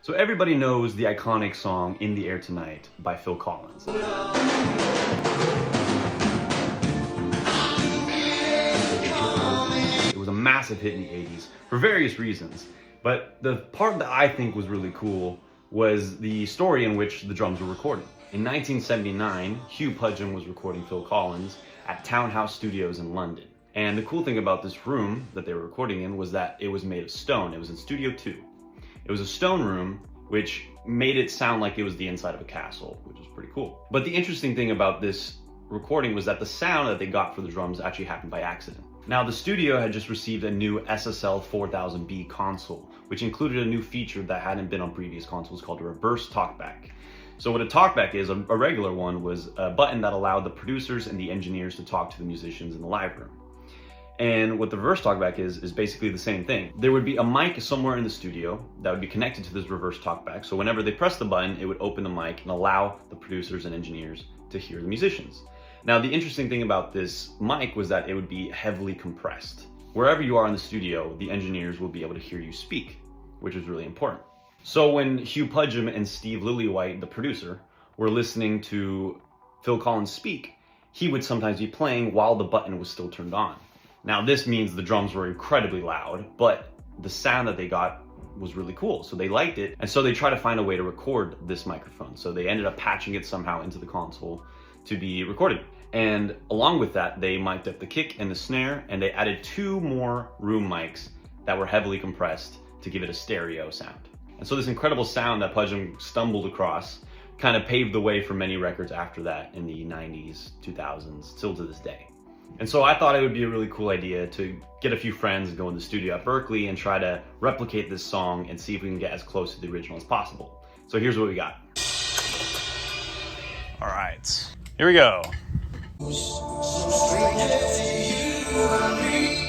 So everybody knows the iconic song In the Air Tonight by Phil Collins. It was a massive hit in the 80s for various reasons. But the part that I think was really cool was the story in which the drums were recorded. In 1979, Hugh Pudgeon was recording Phil Collins at Townhouse Studios in London. And the cool thing about this room that they were recording in was that it was made of stone. It was in Studio 2. It was a stone room, which made it sound like it was the inside of a castle, which was pretty cool. But the interesting thing about this recording was that the sound that they got for the drums actually happened by accident. Now, the studio had just received a new SSL 4000B console, which included a new feature that hadn't been on previous consoles called a reverse talkback. So what a talkback is, a regular one, was a button that allowed the producers and the engineers to talk to the musicians in the live room. And what the reverse talkback is basically the same thing. There would be a mic somewhere in the studio that would be connected to this reverse talkback. So whenever they press the button, it would open the mic and allow the producers and engineers to hear the musicians. Now, the interesting thing about this mic was that it would be heavily compressed. Wherever you are in the studio, the engineers will be able to hear you speak, which is really important. So when Hugh Pudgeon and Steve Lillywhite, the producer, were listening to Phil Collins speak, he would sometimes be playing while the button was still turned on. Now, this means the drums were incredibly loud, but the sound that they got was really cool. So they liked it. And so they tried to find a way to record this microphone. So they ended up patching it somehow into the console to be recorded. And along with that, they mic'd up the kick and the snare, and they added 2 more room mics that were heavily compressed to give it a stereo sound. And so this incredible sound that Pudgeon stumbled across kind of paved the way for many records after that in the 90s, 2000s, still to this day. And so I thought it would be a really cool idea to get a few friends and go in the studio at Berklee and try to replicate this song and see if we can get as close to the original as possible. So here's what we got. All right, here we go. So strange, you and me.